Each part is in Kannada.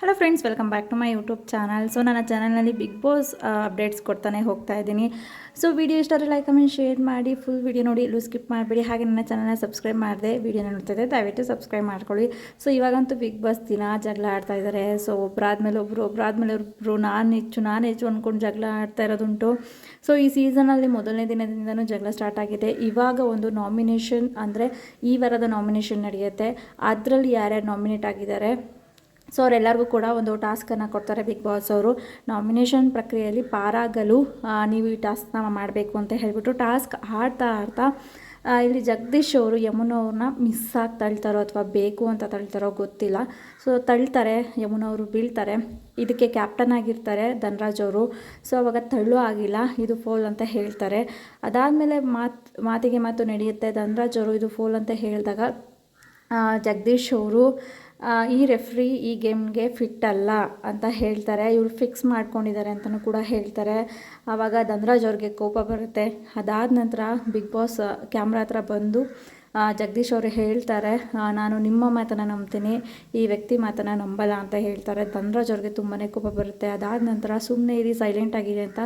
Hello friends, welcome back to my YouTube channel. So ನನ್ನ ಚಾನಲ್ನಲ್ಲಿ ಬಿಗ್ ಬಾಸ್ ಅಪ್ಡೇಟ್ಸ್ ಕೊಡ್ತಾನೆ ಹೋಗ್ತಾ ಇದ್ದೀನಿ. ಸೊ ವಿಡಿಯೋ ಇಷ್ಟಾದರೆ ಲೈಕ್ ಕಮೆಂಟ್ ಶೇರ್ ಮಾಡಿ, ಫುಲ್ ವಿಡಿಯೋ ನೋಡಿ, ಎಲ್ಲೂ ಸ್ಕಿಪ್ ಮಾಡಬೇಡಿ. ಹಾಗೆ ನನ್ನ ಚಾನಲ್ನ ಸಬ್ಸ್ಕ್ರೈಬ್ ಮಾಡಿದೆ ವಿಡಿಯೋನ ನೋಡ್ತಿದ್ದೆ, ದಯವಿಟ್ಟು ಸಬ್ಸ್ಕ್ರೈಬ್ ಮಾಡ್ಕೊಳ್ಳಿ. ಸೊ ಇವಾಗಂತೂ ಬಿಗ್ ಬಾಸ್ ದಿನ ಜಗಳ ಆಡ್ತಾ ಇದ್ದಾರೆ. ಸೊ ಒಬ್ಬರಾದ್ಮೇಲೆ ಒಬ್ಬರು ನಾನು ಹೆಚ್ಚು ಅಂದ್ಕೊಂಡು ಜಗಳ ಆಡ್ತಾ ಇರೋದುಂಟು. ಸೊ ಈ ಸೀಸನಲ್ಲಿ ಮೊದಲನೇ ದಿನದಿಂದನೂ ಜಗಳ ಸ್ಟಾರ್ಟ್ ಆಗಿದೆ. ಇವಾಗ ಒಂದು ನಾಮಿನೇಷನ್ ಅಂದರೆ ಈ ವಾರದ ನಾಮಿನೇಷನ್ ನಡೆಯುತ್ತೆ. ಅದರಲ್ಲಿ ಯಾರ್ಯಾರು ನಾಮಿನೇಟ್ ಆಗಿದ್ದಾರೆ, ಸೊ ಅವರೆಲ್ಲರಿಗೂ ಕೂಡ ಒಂದು ಟಾಸ್ಕನ್ನು ಕೊಡ್ತಾರೆ ಬಿಗ್ ಬಾಸ್ ಅವರು. ನಾಮಿನೇಷನ್ ಪ್ರಕ್ರಿಯೆಯಲ್ಲಿ ಪಾರಾಗಲು ನೀವು ಈ ಟಾಸ್ಕ್ನ ಮಾಡಬೇಕು ಅಂತ ಹೇಳಿಬಿಟ್ಟು ಟಾಸ್ಕ್ ಆಡ್ತಾ ಇಲ್ಲಿ ಜಗದೀಶ್ ಅವರು ಯಮುನವ್ರನ್ನ ಮಿಸ್ ಆಗಿ ತಳ್ತಾರೋ ಅಥವಾ ಬೇಕು ಅಂತ ತಳ್ತಾರೋ ಗೊತ್ತಿಲ್ಲ. ಸೊ ತಳ್ತಾರೆ, ಯಮುನವರು ಬೀಳ್ತಾರೆ. ಇದಕ್ಕೆ ಕ್ಯಾಪ್ಟನ್ ಆಗಿರ್ತಾರೆ ಧನರಾಜ್ ಅವರು. ಸೊ ಅವಾಗ ತಳ್ಳು ಆಗಿಲ್ಲ, ಇದು ಫೋಲ್ ಅಂತ ಹೇಳ್ತಾರೆ. ಅದಾದಮೇಲೆ ಮಾತಿಗೆ ಮಾತು ನಡೆಯುತ್ತೆ. ಧನರಾಜ್ ಅವರು ಇದು ಫೋಲ್ ಅಂತ ಹೇಳಿದಾಗ ಜಗದೀಶ್ ಅವರು ಈ ರೆಫ್ರಿ ಈ ಗೇಮ್ಗೆ ಫಿಟ್ ಅಲ್ಲ ಅಂತ ಹೇಳ್ತಾರೆ. ಇವರು ಫಿಕ್ಸ್ ಮಾಡ್ಕೊಂಡಿದ್ದಾರೆ ಅಂತಲೂ ಕೂಡ ಹೇಳ್ತಾರೆ. ಆವಾಗ ಧನರಾಜ್ ಅವ್ರಿಗೆ ಕೋಪ ಬರುತ್ತೆ. ಅದಾದ ನಂತರ ಬಿಗ್ ಬಾಸ್ ಕ್ಯಾಮ್ರಾ ಹತ್ರ ಬಂದು ಜಗದೀಶ್ ಅವರು ಹೇಳ್ತಾರೆ, ನಾನು ನಿಮ್ಮ ಮಾತನ್ನು ನಂಬ್ತೀನಿ, ಈ ವ್ಯಕ್ತಿ ಮಾತನ್ನು ನಂಬಲ್ಲ ಅಂತ ಹೇಳ್ತಾರೆ. ಧನರಾಜ್ ಅವ್ರಿಗೆ ತುಂಬಾ ಕೋಪ ಬರುತ್ತೆ. ಅದಾದ ನಂತರ ಸುಮ್ಮನೆ ಇರಿ, ಸೈಲೆಂಟ್ ಆಗಿದೆ ಅಂತ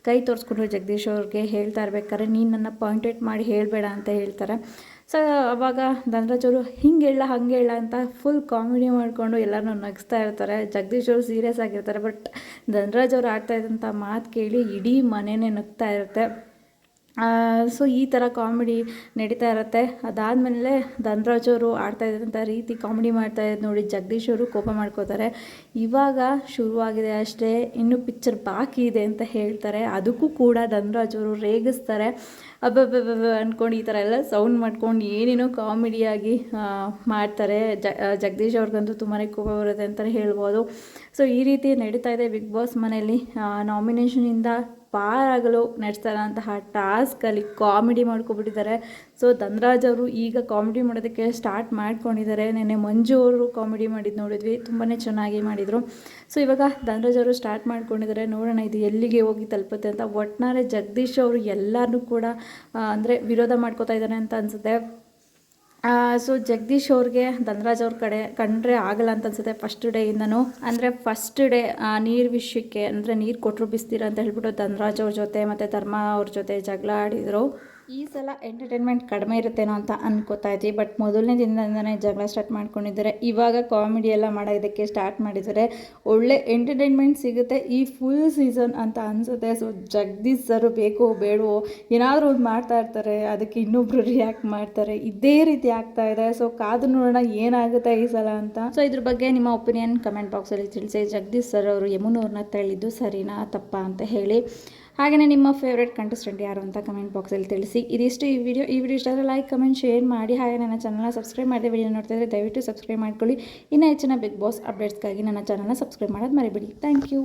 ಕೈ ತೋರಿಸ್ಕೊಂಡು ಜಗದೀಶ್ ಅವ್ರಿಗೆ ಹೇಳ್ತಾ ಇರ್ಬೇಕಾದ್ರೆ ನೀನು ನನ್ನ ಪಾಯಿಂಟೆಡ್ ಮಾಡಿ ಹೇಳಬೇಡ ಅಂತ ಹೇಳ್ತಾರೆ. ಸೊ ಅವಾಗ ಧನರಾಜ್ ಅವರು ಹಿಂಗೆ ಹೇಳ ಅಂತ ಫುಲ್ ಕಾಮಿಡಿ ಮಾಡಿಕೊಂಡು ಎಲ್ಲರನ್ನೂ ನಗಿಸ್ತಾ ಇರ್ತಾರೆ. ಜಗದೀಶ್ ಅವರು ಸೀರಿಯಸ್ ಆಗಿರ್ತಾರೆ. ಬಟ್ ಧನರಾಜ್ ಅವರು ಆಡ್ತಾ ಇದ್ದಂಥ ಮಾತು ಕೇಳಿ ಇಡೀ ಮನೆಯೇ ನಗ್ತಾ ಇರುತ್ತೆ. ಸೊ ಈ ಥರ ಕಾಮಿಡಿ ನಡೀತಾ ಇರುತ್ತೆ. ಅದಾದಮೇಲೆ ಧನರಾಜ್ ಅವರು ಆಡ್ತಾ ಇದ್ದಂಥ ರೀತಿ ಕಾಮಿಡಿ ಮಾಡ್ತಾ ಇದ್ದು ನೋಡಿ ಜಗದೀಶ್ ಅವರು ಕೋಪ ಮಾಡ್ಕೋತಾರೆ. ಇವಾಗ ಶುರುವಾಗಿದೆ ಅಷ್ಟೇ, ಇನ್ನೂ ಪಿಕ್ಚರ್ ಬಾಕಿ ಇದೆ ಅಂತ ಹೇಳ್ತಾರೆ. ಅದಕ್ಕೂ ಕೂಡ ಧನರಾಜ್ ಅವರು ರೇಗಿಸ್ತಾರೆ. ಅಬ್ಬಬ್ಬಬ್ಬ ಅಂದ್ಕೊಂಡು ಈ ಥರ ಎಲ್ಲ ಸೌಂಡ್ ಮಾಡ್ಕೊಂಡು ಏನೇನೋ ಕಾಮಿಡಿಯಾಗಿ ಮಾಡ್ತಾರೆ. ಜಗದೀಶ್ ಅವ್ರಿಗಂತೂ ತುಂಬಾ ಕೋಪ ಬರುತ್ತೆ ಅಂತಲೇ ಹೇಳ್ಬೋದು. ಸೊ ಈ ರೀತಿ ನಡೀತಾ ಇದೆ ಬಿಗ್ ಬಾಸ್ ಮನೆಯಲ್ಲಿ. ನಾಮಿನೇಷನಿಂದ ಪಾರಾಗಲು ನಡೆಸ್ತಾರಂತಹ ಟಾಸ್ಕಲ್ಲಿ ಕಾಮಿಡಿ ಮಾಡ್ಕೊಬಿಟ್ಟಿದ್ದಾರೆ. ಸೊ ಧನರಾಜ್ ಅವರು ಈಗ ಕಾಮಿಡಿ ಮಾಡೋದಕ್ಕೆ ಸ್ಟಾರ್ಟ್ ಮಾಡ್ಕೊಂಡಿದ್ದಾರೆ. ನೆನ್ನೆ ಮಂಜು ಅವರು ಕಾಮಿಡಿ ಮಾಡಿದ್ದು ನೋಡಿದ್ವಿ, ತುಂಬಾ ಚೆನ್ನಾಗಿ ಮಾಡಿದರು. ಸೊ ಇವಾಗ ಧನರಾಜ್ ಅವರು ಸ್ಟಾರ್ಟ್ ಮಾಡ್ಕೊಂಡಿದ್ದಾರೆ. ನೋಡೋಣ ಇದು ಎಲ್ಲಿಗೆ ಹೋಗಿ ತಲುಪುತ್ತೆ ಅಂತ. ಒಟ್ಟಾರೆ ಜಗದೀಶ್ ಅವರು ಎಲ್ಲರನ್ನೂ ಕೂಡ ಅಂದರೆ ವಿರೋಧ ಮಾಡ್ಕೋತಾ ಇದ್ದಾರೆ ಅಂತ ಅನಿಸುತ್ತೆ. ಸೊ ಜಗದೀಶ್ ಅವ್ರಿಗೆ ಧನರಾಜ್ ಅವ್ರ ಕಡೆ ಕಂಡ್ರೆ ಆಗಲ್ಲ ಅಂತ ಅನ್ಸುತ್ತೆ ಫಸ್ಟ್ ಡೇಯಿಂದನೂ. ಅಂದರೆ ಫಸ್ಟ್ ಡೇ ನೀರು ವಿಷಯಕ್ಕೆ ಅಂದರೆ ನೀರು ಕೊಟ್ಟರು ಬಿಸ್ತೀರ ಅಂತ ಹೇಳ್ಬಿಟ್ಟು ಧನರಾಜ್ ಅವ್ರ ಜೊತೆ ಮತ್ತು ಧರ್ಮ ಅವ್ರ ಜೊತೆ ಜಗಳ ಆಡಿದರು. ಈ ಸಲ ಎಂಟರ್ಟೈನ್ಮೆಂಟ್ ಕಡಿಮೆ ಇರುತ್ತೇನೋ ಅಂತ ಅನ್ಕೋತಾ ಇದ್ವಿ. ಬಟ್ ಮೊದಲನೇ ದಿನದಿಂದನೇ ಜಗಳ ಸ್ಟಾರ್ಟ್ ಮಾಡ್ಕೊಂಡಿದ್ದಾರೆ. ಇವಾಗ ಕಾಮಿಡಿ ಎಲ್ಲ ಮಾಡೋದಕ್ಕೆ ಸ್ಟಾರ್ಟ್ ಮಾಡಿದ್ದಾರೆ. ಒಳ್ಳೆ ಎಂಟರ್ಟೈನ್ಮೆಂಟ್ ಸಿಗುತ್ತೆ ಈ ಫುಲ್ ಸೀಸನ್ ಅಂತ ಅನಿಸುತ್ತೆ. ಸೊ ಜಗದೀಶ್ ಸರ್ ಬೇಕೋ ಬೇಡವೋ ಏನಾದರೂ ಒಂದು ಮಾಡ್ತಾ ಇರ್ತಾರೆ, ಅದಕ್ಕೆ ಇನ್ನೊಬ್ರು ರಿಯಾಕ್ಟ್ ಮಾಡ್ತಾರೆ. ಇದೇ ರೀತಿ ಆಗ್ತಾ ಇದೆ. ಸೊ ಕಾದು ನೋಡೋಣ ಏನಾಗುತ್ತೆ ಈ ಸಲ ಅಂತ. ಸೊ ಇದ್ರ ಬಗ್ಗೆ ನಿಮ್ಮ ಒಪಿನಿಯನ್ ಕಮೆಂಟ್ ಬಾಕ್ಸಲ್ಲಿ ತಿಳಿಸಿ. ಜಗದೀಶ್ ಸರ್ ಅವರು ಯಮುನವ್ರನ್ನ ತಳ್ಳಿದ್ದು ಸರಿನಾ ತಪ್ಪಾ ಅಂತ ಹೇಳಿ. ಹಾಗೆಯೇ ನಿಮ್ಮ ಫೇವ್ರೇಟ್ ಕಂಟೆಸ್ಟೆಂಟ್ ಯಾರು ಅಂತ ಕಮೆಂಟ್ ಬಾಕ್ಸಲ್ಲಿ ತಿಳಿಸಿ. ಇದಿಷ್ಟು ಈ ವಿಡಿಯೋ ಇಷ್ಟ ಆದರೆ ಲೈಕ್ ಕಮೆಂಟ್ ಶೇರ್ ಮಾಡಿ. ಹಾಗೆ ನನ್ನ ಚಾನಲ್ನ ಸಬ್ಸ್ಕ್ರೈಬ್ ಮಾಡಿದೆ ವಿಡಿಯೋ ನೋಡ್ತಾ ಇದ್ದರೆ ದಯವಿಟ್ಟು ಸಬ್ಸ್ಕ್ರೈಬ್ ಮಾಡ್ಕೊಳ್ಳಿ. ಇನ್ನೂ ಹೆಚ್ಚಿನ ಬಿಗ್ ಬಾಸ್ ಅಪ್ಡೇಟ್ಸ್ಗಾಗಿ ನನ್ನ ಚಾನಲ್ನ ಸಬ್ಸ್ಕ್ರೈಬ್ ಮಾಡೋದು ಮರಿಬೇಡಿ. Thank you.